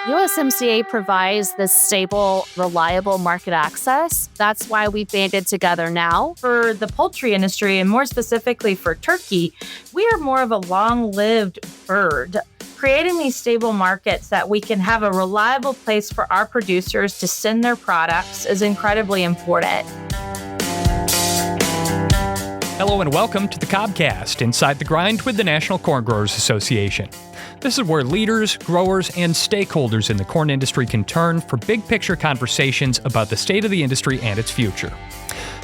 USMCA provides this stable, reliable market access. That's why we banded together now. For the poultry industry, and more specifically for turkey, we are more of a long-lived bird. Creating these stable markets that we can have a reliable place for our producers to send their products is incredibly important. Hello and welcome to the Cobcast, Inside the Grind with the National Corn Growers Association. This is where leaders, growers, and stakeholders in the corn industry can turn for big-picture conversations about the state of the industry and its future.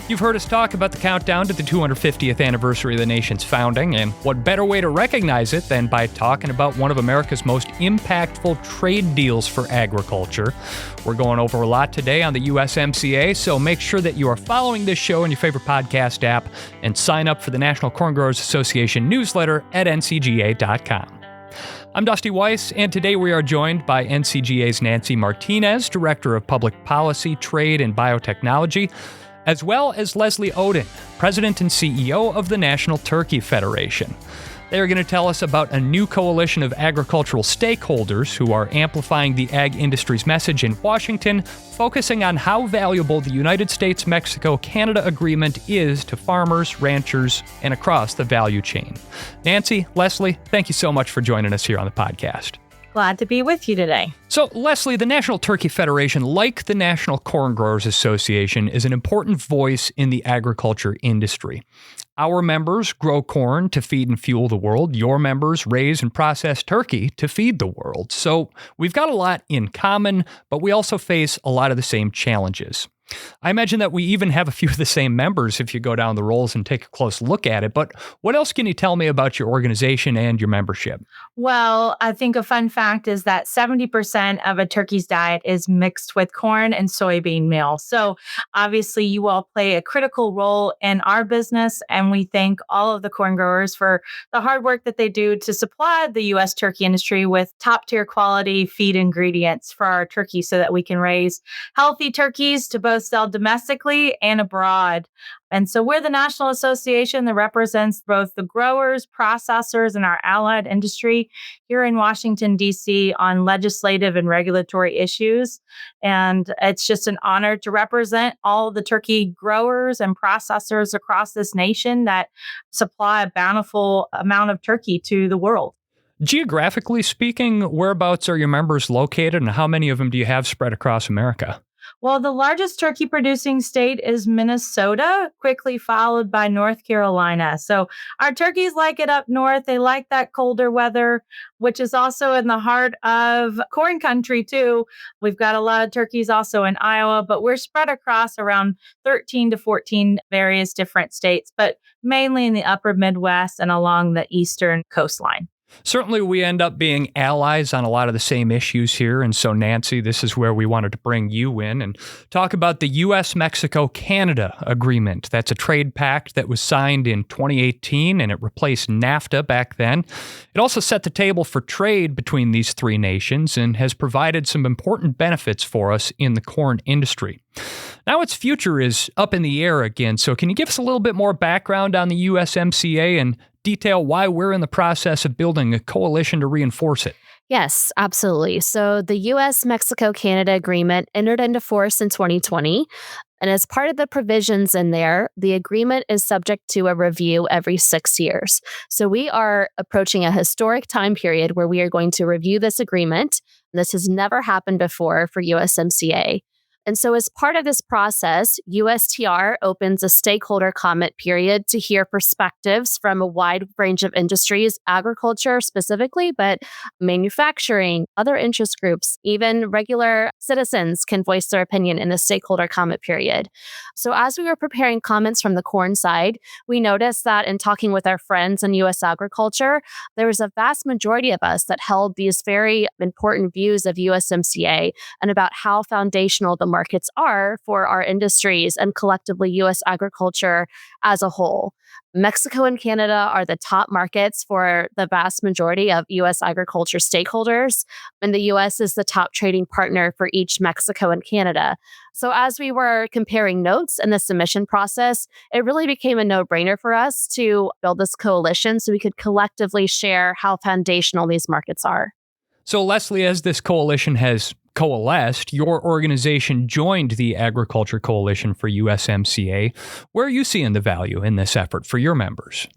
You've heard us talk about the countdown to the 250th anniversary of the nation's founding, and what better way to recognize it than by talking about one of America's most impactful trade deals for agriculture. We're going over a lot today on the USMCA, so make sure that you are following this show in your favorite podcast app and sign up for the National Corn Growers Association newsletter at ncga.com. I'm Dusty Weiss, and today we are joined by NCGA's Nancy Martinez, Director of Public Policy, Trade, and Biotechnology, as well as Leslee Oden, President and CEO of the National Turkey Federation. They are going to tell us about a new coalition of agricultural stakeholders who are amplifying the ag industry's message in Washington, focusing on how valuable the United States-Mexico-Canada agreement is to farmers, ranchers, and across the value chain. Nancy, Leslee, thank you so much for joining us here on the podcast. Glad to be with you today. So, Leslee, the National Turkey Federation, like the National Corn Growers Association, is an important voice in the agriculture industry. Our members grow corn to feed and fuel the world. Your members raise and process turkey to feed the world. So we've got a lot in common, but we also face a lot of the same challenges. I imagine that we even have a few of the same members if you go down the rolls and take a close look at it. But what else can you tell me about your organization and your membership? Well, I think a fun fact is that 70% of a turkey's diet is mixed with corn and soybean meal. So obviously you all play a critical role in our business, and we thank all of the corn growers for the hard work that they do to supply the U.S. turkey industry with top-tier quality feed ingredients for our turkey so that we can raise healthy turkeys to both sell domestically and abroad. And so we're the national association that represents both the growers, processors, and our allied industry here in Washington, D.C. on legislative and regulatory issues. And it's just an honor to represent all the turkey growers and processors across this nation that supply a bountiful amount of turkey to the world. Geographically speaking, whereabouts are your members located, and how many of them do you have spread across America? Well, the largest turkey producing state is Minnesota, quickly followed by North Carolina. So our turkeys like it up north. They like that colder weather, which is also in the heart of corn country, too. We've got a lot of turkeys also in Iowa, but we're spread across around 13 to 14 various different states, but mainly in the upper Midwest and along the eastern coastline. Certainly, we end up being allies on a lot of the same issues here. And so, Nancy, this is where we wanted to bring you in and talk about the US-Mexico-Canada agreement. That's a trade pact that was signed in 2018, and it replaced NAFTA back then. It also set the table for trade between these three nations and has provided some important benefits for us in the corn industry. Now its future is up in the air again. So can you give us a little bit more background on the USMCA and detail why we're in the process of building a coalition to reinforce it? Yes, absolutely. So the US-Mexico-Canada agreement entered into force in 2020. And as part of the provisions in there, the agreement is subject to a review every 6 years. So we are approaching a historic time period where we are going to review this agreement. This has never happened before for USMCA. And so as part of this process, USTR opens a stakeholder comment period to hear perspectives from a wide range of industries, agriculture specifically, but manufacturing, other interest groups, even regular citizens can voice their opinion in the stakeholder comment period. So as we were preparing comments from the corn side, we noticed that in talking with our friends in U.S. agriculture, there was a vast majority of us that held these very important views of USMCA and about how foundational the markets are for our industries and collectively U.S. agriculture as a whole. Mexico and Canada are the top markets for the vast majority of U.S. agriculture stakeholders, and the U.S. is the top trading partner for each Mexico and Canada. So as we were comparing notes in the submission process, it really became a no-brainer for us to build this coalition so we could collectively share how foundational these markets are. So, Leslie, as this coalition has coalesced, your organization joined the Agriculture Coalition for USMCA. Where are you seeing the value in this effort for your members?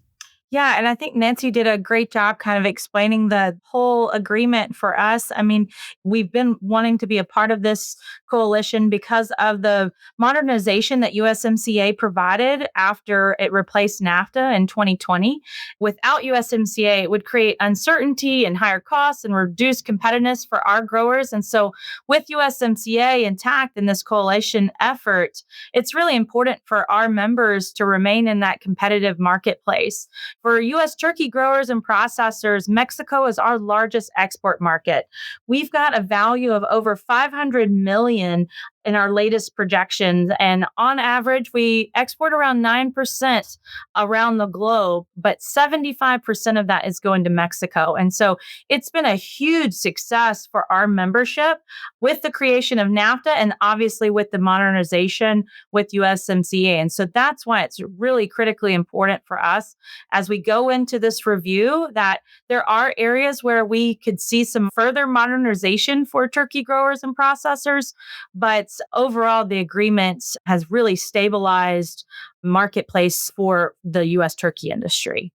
Yeah, and I think Nancy did a great job kind of explaining the whole agreement for us. I mean, we've been wanting to be a part of this coalition because of the modernization that USMCA provided after it replaced NAFTA in 2020. Without USMCA, it would create uncertainty and higher costs and reduce competitiveness for our growers. And so, with USMCA intact in this coalition effort, it's really important for our members to remain in that competitive marketplace. For U.S. turkey growers and processors, Mexico is our largest export market. We've got a value of over $500 million in our latest projections. And on average, we export around 9% around the globe, but 75% of that is going to Mexico. And so it's been a huge success for our membership with the creation of NAFTA and obviously with the modernization with USMCA. And so that's why it's really critically important for us as we go into this review that there are areas where we could see some further modernization for turkey growers and processors, but overall, the agreement has really stabilized marketplace for the U.S. turkey industry.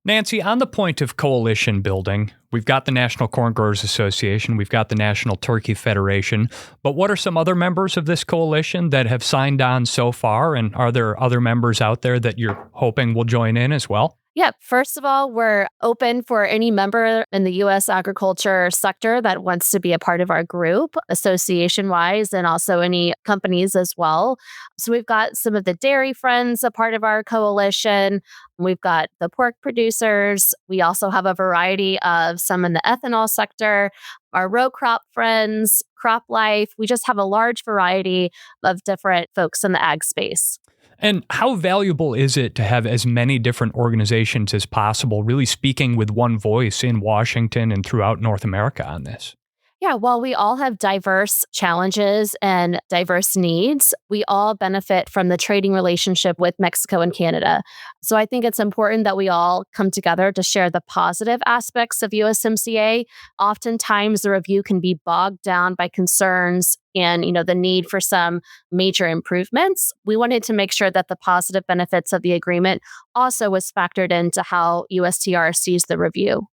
Nancy, on the point of coalition building, we've got the National Corn Growers Association, we've got the National Turkey Federation, but what are some other members of this coalition that have signed on so far, and are there other members out there that you're hoping will join in as well? Yeah, first of all, we're open for any member in the U.S. agriculture sector that wants to be a part of our group, association-wise, and also any companies as well. So we've got some of the dairy friends a part of our coalition. We've got the pork producers. We also have a variety of some in the ethanol sector, our row crop friends, crop life. We just have a large variety of different folks in the ag space. And how valuable is it to have as many different organizations as possible, really speaking with one voice in Washington and throughout North America on this? Yeah, while we all have diverse challenges and diverse needs, we all benefit from the trading relationship with Mexico and Canada. So I think it's important that we all come together to share the positive aspects of USMCA. Oftentimes, the review can be bogged down by concerns and, the need for some major improvements. We wanted to make sure that the positive benefits of the agreement also was factored into how USTR sees the review.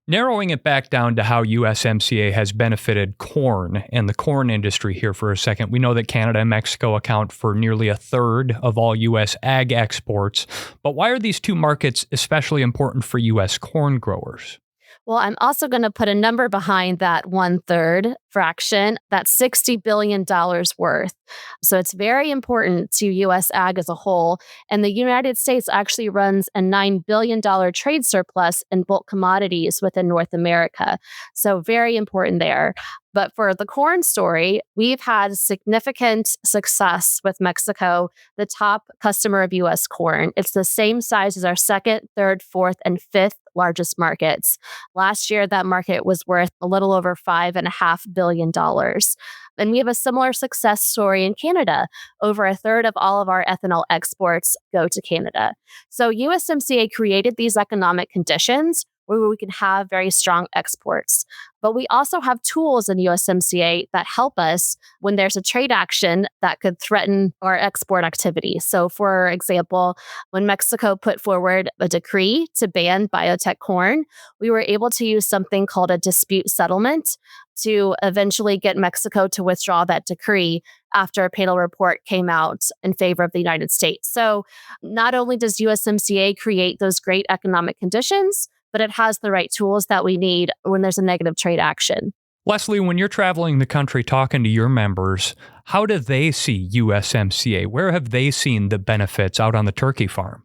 Narrowing it back down to how USMCA has benefited corn and the corn industry here for a second, we know that Canada and Mexico account for nearly a third of all U.S. ag exports. But why are these two markets especially important for U.S. corn growers? Well, I'm also going to put a number behind that 1/3 fraction, that's $60 billion worth. So it's very important to U.S. ag as a whole. And the United States actually runs a $9 billion trade surplus in bulk commodities within North America. So very important there. But for the corn story, we've had significant success with Mexico, the top customer of U.S. corn. It's the same size as our second, third, fourth, and fifth largest markets. Last year, that market was worth a little over $5.5 billion. And we have a similar success story in Canada. Over a third of all of our ethanol exports go to Canada. So USMCA created these economic conditions where we can have very strong exports. But we also have tools in USMCA that help us when there's a trade action that could threaten our export activity. So, for example, when Mexico put forward a decree to ban biotech corn, we were able to use something called a dispute settlement to eventually get Mexico to withdraw that decree after a panel report came out in favor of the United States. So, not only does USMCA create those great economic conditions, but it has the right tools that we need when there's a negative trade action. Leslie, when you're traveling the country talking to your members, how do they see USMCA? Where have they seen the benefits out on the turkey farm?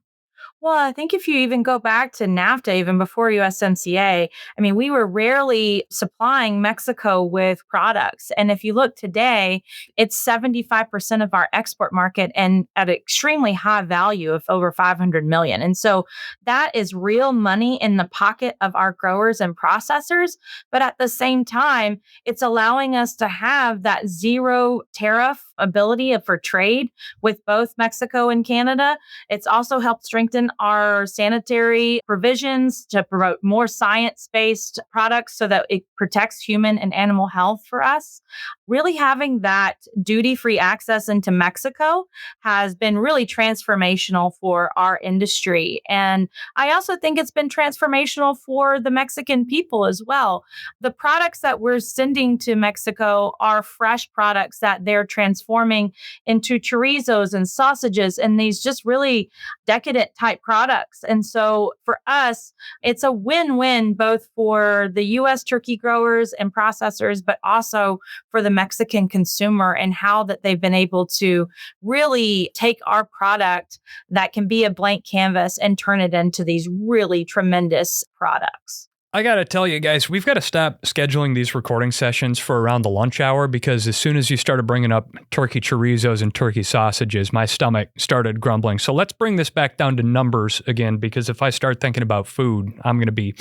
Well, I think if you even go back to NAFTA, even before USMCA, I mean, we were rarely supplying Mexico with products. And if you look today, it's 75% of our export market and at an extremely high value of over 500 million. And so that is real money in the pocket of our growers and processors. But at the same time, it's allowing us to have that zero tariff ability for trade with both Mexico and Canada. It's also helped strengthen our sanitary provisions to promote more science-based products so that it protects human and animal health for us. Really having that duty-free access into Mexico has been really transformational for our industry. And I also think it's been transformational for the Mexican people as well. The products that we're sending to Mexico are fresh products that they're transforming into chorizos and sausages and these just really decadent type products. And so for us, it's a win-win both for the US turkey growers and processors, but also for the Mexican consumer and how that they've been able to really take our product that can be a blank canvas and turn it into these really tremendous products. I got to tell you guys, we've got to stop scheduling these recording sessions for around the lunch hour because as soon as you started bringing up turkey chorizos and turkey sausages, my stomach started grumbling. So let's bring this back down to numbers again, because if I start thinking about food, I'm going to be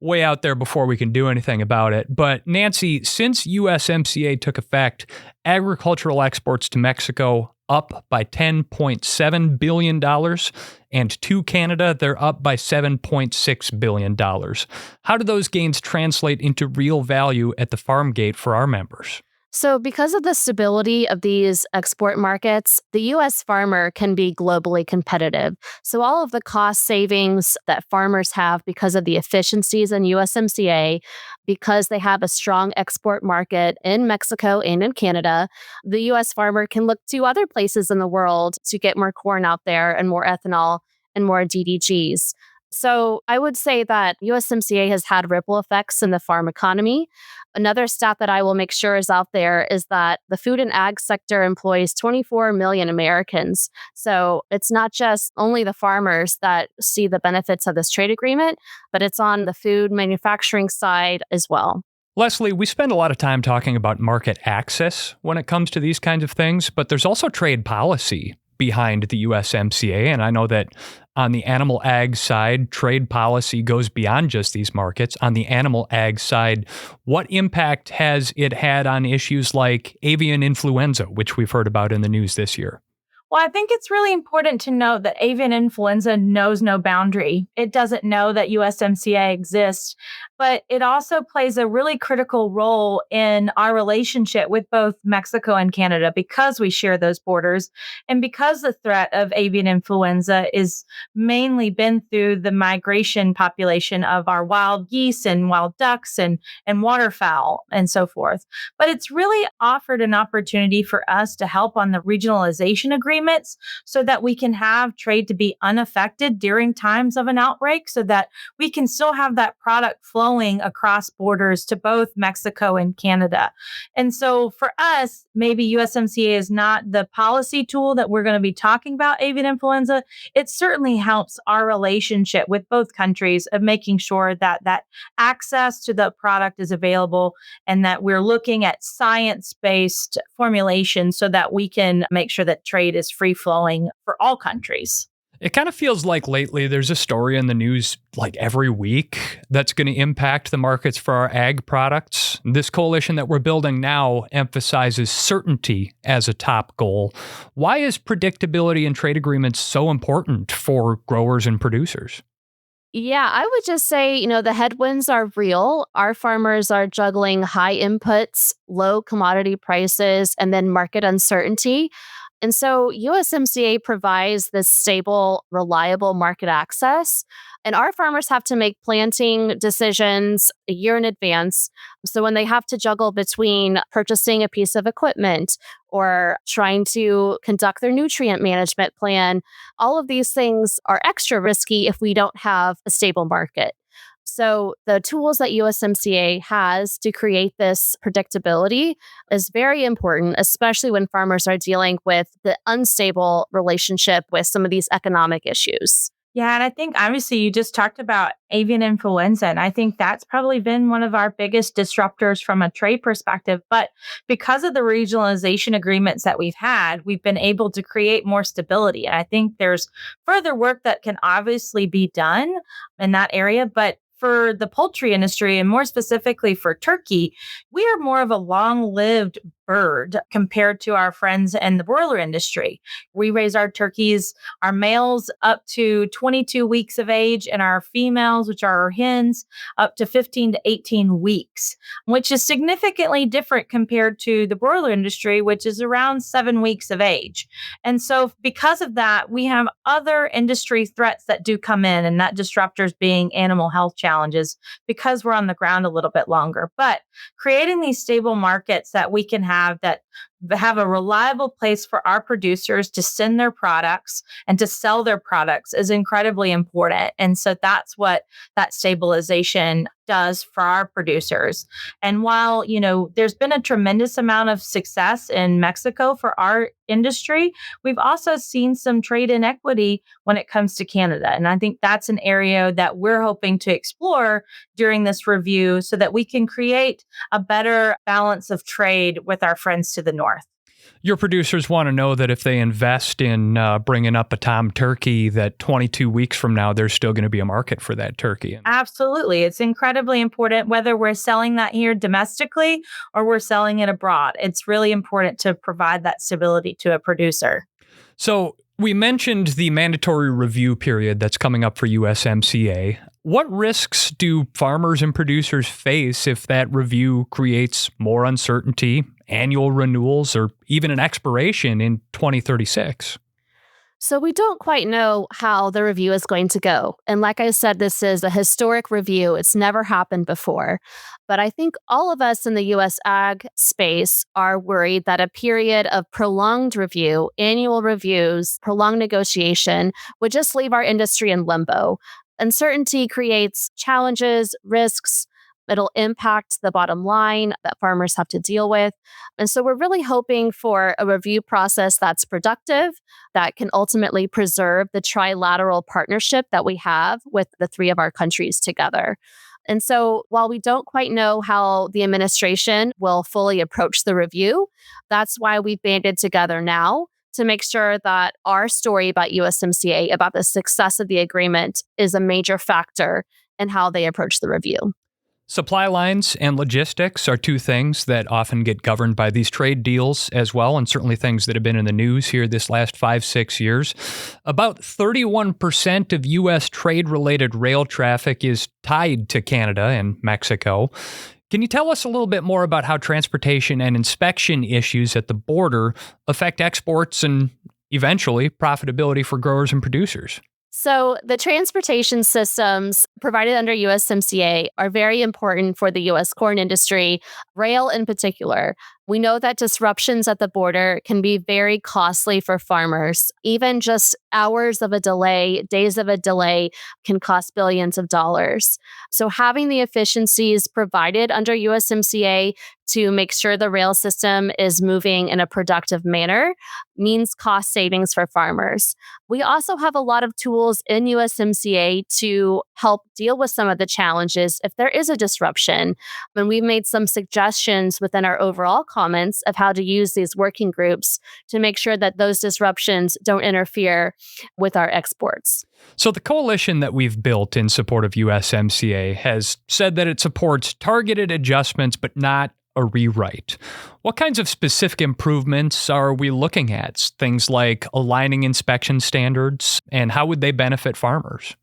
way out there before we can do anything about it. But Nancy, since USMCA took effect, agricultural exports to Mexico up by $10.7 billion, and to Canada, they're up by $7.6 billion. How do those gains translate into real value at the farm gate for our members? So, because of the stability of these export markets, the U.S. farmer can be globally competitive. So, all of the cost savings that farmers have because of the efficiencies in USMCA, because they have a strong export market in Mexico and in Canada, the U.S. farmer can look to other places in the world to get more corn out there and more ethanol and more DDGs. So I would say that USMCA has had ripple effects in the farm economy. Another stat that I will make sure is out there is that the food and ag sector employs 24 million Americans. So it's not just only the farmers that see the benefits of this trade agreement, but it's on the food manufacturing side as well. Leslee, we spend a lot of time talking about market access when it comes to these kinds of things, but there's also trade policy behind the USMCA. And I know that on the animal ag side, trade policy goes beyond just these markets. On the animal ag side, what impact has it had on issues like avian influenza, which we've heard about in the news this year? Well, I think it's really important to note that avian influenza knows no boundary. It doesn't know that USMCA exists, but it also plays a really critical role in our relationship with both Mexico and Canada because we share those borders and because the threat of avian influenza is mainly been through the migration population of our wild geese and wild ducks and waterfowl and so forth. But it's really offered an opportunity for us to help on the regionalization agreements so that we can have trade to be unaffected during times of an outbreak so that we can still have that product flowing across borders to both Mexico and Canada. And so for us, maybe USMCA is not the policy tool that we're going to be talking about avian influenza. It certainly helps our relationship with both countries of making sure that that access to the product is available and that we're looking at science-based formulation so that we can make sure that trade is free-flowing for all countries. It kind of feels like lately there's a story in the news like every week that's going to impact the markets for our ag products. This coalition that we're building now emphasizes certainty as a top goal. Why is predictability in trade agreements so important for growers and producers? Yeah, I would just say, the headwinds are real. Our farmers are juggling high inputs, low commodity prices, and then market uncertainty. And so USMCA provides this stable, reliable market access. And our farmers have to make planting decisions a year in advance. So when they have to juggle between purchasing a piece of equipment or trying to conduct their nutrient management plan, all of these things are extra risky if we don't have a stable market. So the tools that USMCA has to create this predictability is very important, especially when farmers are dealing with the unstable relationship with some of these economic issues. Yeah, and I think obviously you just talked about avian influenza, and I think that's probably been one of our biggest disruptors from a trade perspective. But because of the regionalization agreements that we've had, we've been able to create more stability. And I think there's further work that can obviously be done in that area. But for the poultry industry, and more specifically for turkey, we are more of a long-lived bird compared to our friends in the broiler industry. We raise our turkeys, our males up to 22 weeks of age, and our females, which are our hens, up to 15 to 18 weeks, which is significantly different compared to the broiler industry, which is around 7 weeks of age. And so because of that, we have other industry threats that do come in, and that disruptors being animal health challenges because we're on the ground a little bit longer. But creating these stable markets that we can that have a reliable place for our producers to send their products and to sell their products is incredibly important. And so that's what that stabilization does for our producers. And while, there's been a tremendous amount of success in Mexico for our industry, we've also seen some trade inequity when it comes to Canada. And I think that's an area that we're hoping to explore during this review so that we can create a better balance of trade with our friends to the north. Your producers want to know that if they invest in bringing up a tom turkey, that 22 weeks from now, there's still going to be a market for that turkey. Absolutely. It's incredibly important whether we're selling that here domestically or we're selling it abroad. It's really important to provide that stability to a producer. So we mentioned the mandatory review period that's coming up for USMCA. What risks do farmers and producers face if that review creates more uncertainty, annual renewals, or even an expiration in 2036? So we don't quite know how the review is going to go. And like I said, this is a historic review. It's never happened before. But I think all of us in the U.S. ag space are worried that a period of prolonged review, annual reviews, prolonged negotiation would just leave our industry in limbo. Uncertainty creates challenges, risks. It'll impact the bottom line that farmers have to deal with. And so we're really hoping for a review process that's productive, that can ultimately preserve the trilateral partnership that we have with the three of our countries together. And so while we don't quite know how the administration will fully approach the review, that's why we've banded together now to make sure that our story about USMCA, about the success of the agreement, is a major factor in how they approach the review. Supply lines and logistics are two things that often get governed by these trade deals as well, and certainly things that have been in the news here this last 5-6 years. About 31% of U.S. trade-related rail traffic is tied to Canada and Mexico. Can you tell us a little bit more about how transportation and inspection issues at the border affect exports and eventually profitability for growers and producers? So the transportation systems provided under USMCA are very important for the U.S. corn industry, rail in particular. We know that disruptions at the border can be very costly for farmers. Even just hours of a delay, days of a delay can cost billions of dollars. So having the efficiencies provided under USMCA to make sure the rail system is moving in a productive manner means cost savings for farmers. We also have a lot of tools in USMCA to help deal with some of the challenges if there is a disruption. And we've made some suggestions within our overall comments of how to use these working groups to make sure that those disruptions don't interfere with our exports. So the coalition that we've built in support of USMCA has said that it supports targeted adjustments, but not a rewrite. What kinds of specific improvements are we looking at? Things like aligning inspection standards, and how would they benefit farmers?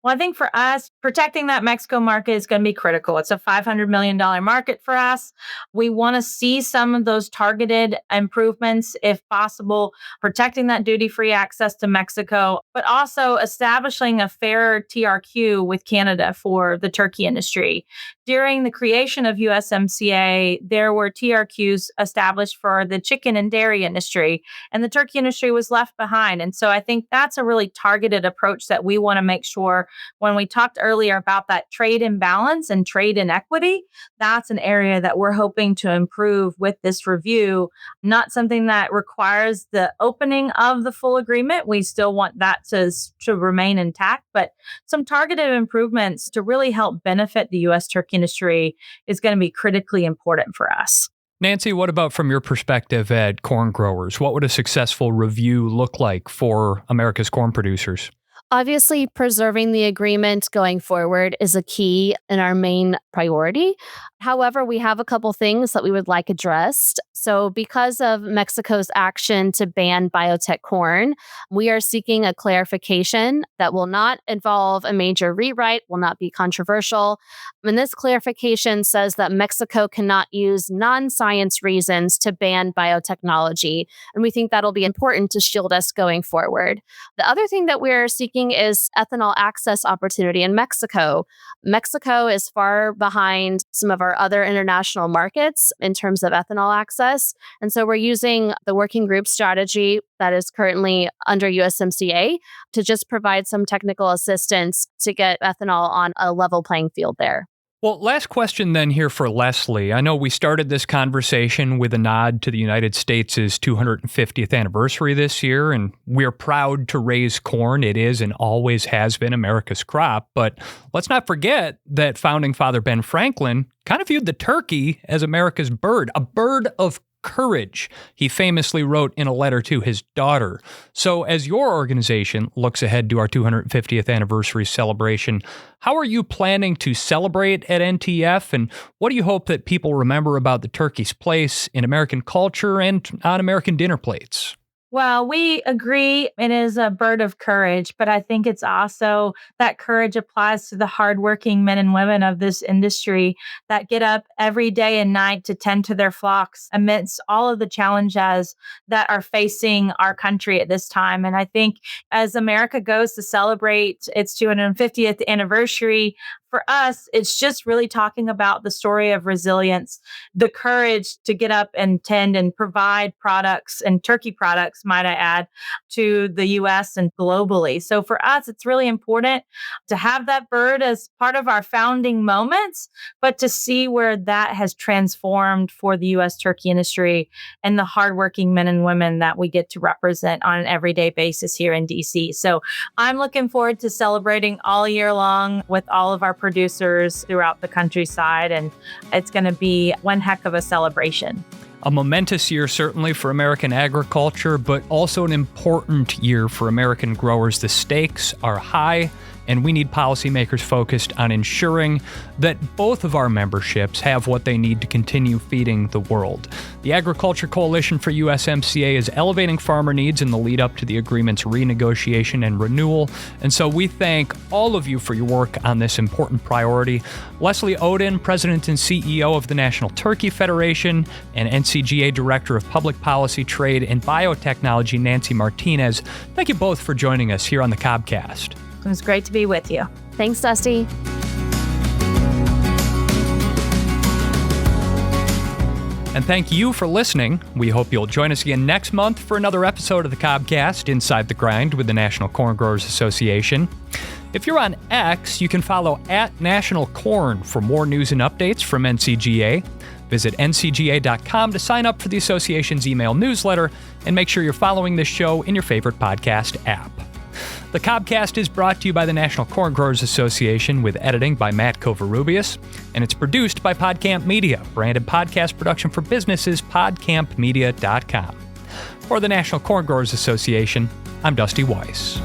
Well, I think for us, protecting that Mexico market is going to be critical. It's a $500 million market for us. We want to see some of those targeted improvements, if possible, protecting that duty-free access to Mexico, but also establishing a fair TRQ with Canada for the turkey industry. During the creation of USMCA, there were TRQs established for the chicken and dairy industry, and the turkey industry was left behind. And so I think that's a really targeted approach that we want to make sure when we talked earlier about that trade imbalance and trade inequity, that's an area that we're hoping to improve with this review. Not something that requires the opening of the full agreement. We still want that to remain intact, but some targeted improvements to really help benefit the U.S. turkey industry is going to be critically important for us. Nancy, what about from your perspective at corn growers? What would a successful review look like for America's corn producers? Obviously, preserving the agreement going forward is a key and our main priority. However, we have a couple things that we would like addressed. So, because of Mexico's action to ban biotech corn, we are seeking a clarification that will not involve a major rewrite, will not be controversial. And this clarification says that Mexico cannot use non-science reasons to ban biotechnology. And we think that'll be important to shield us going forward. The other thing that we're seeking is ethanol access opportunity in Mexico. Mexico is far behind some of our other international markets in terms of ethanol access. And so we're using the working group strategy that is currently under USMCA to just provide some technical assistance to get ethanol on a level playing field there. Well, last question then here for Leslee. I know we started this conversation with a nod to the United States' 250th anniversary this year, and we're proud to raise corn. It is and always has been America's crop. But let's not forget that Founding Father Ben Franklin kind of viewed the turkey as America's bird, a bird of courage, he famously wrote in a letter to his daughter. So as your organization looks ahead to our 250th anniversary celebration, how are you planning to celebrate at NTF, and what do you hope that people remember about the turkey's place in American culture and on American dinner plates? Well, we agree it is a bird of courage, but I think it's also that courage applies to the hardworking men and women of this industry that get up every day and night to tend to their flocks amidst all of the challenges that are facing our country at this time. And I think as America goes to celebrate its 250th anniversary, for us, it's just really talking about the story of resilience, the courage to get up and tend and provide products and turkey products, might I add, to the US and globally. So for us, it's really important to have that bird as part of our founding moments, but to see where that has transformed for the US turkey industry and the hardworking men and women that we get to represent on an everyday basis here in DC. So I'm looking forward to celebrating all year long with all of our producers throughout the countryside, and it's going to be one heck of a celebration. A momentous year, certainly, for American agriculture, but also an important year for American growers. The stakes are high, and we need policymakers focused on ensuring that both of our memberships have what they need to continue feeding the world. The Agriculture Coalition for USMCA is elevating farmer needs in the lead up to the agreement's renegotiation and renewal, and so we thank all of you for your work on this important priority. Leslee Oden, President and CEO of the National Turkey Federation, and NCGA Director of Public Policy, Trade, and Biotechnology Nancy Martinez, thank you both for joining us here on the Cobcast. It was great to be with you. Thanks, Dusty. And thank you for listening. We hope you'll join us again next month for another episode of the Cobcast, Inside the Grind with the National Corn Growers Association. If you're on X, you can follow @NationalCorn for more news and updates from NCGA. Visit ncga.com to sign up for the association's email newsletter, and make sure you're following this show in your favorite podcast app. The Cobcast is brought to you by the National Corn Growers Association with editing by Matt Covarrubias, and it's produced by PodCamp Media, branded podcast production for businesses, podcampmedia.com. For the National Corn Growers Association, I'm Dusty Weiss.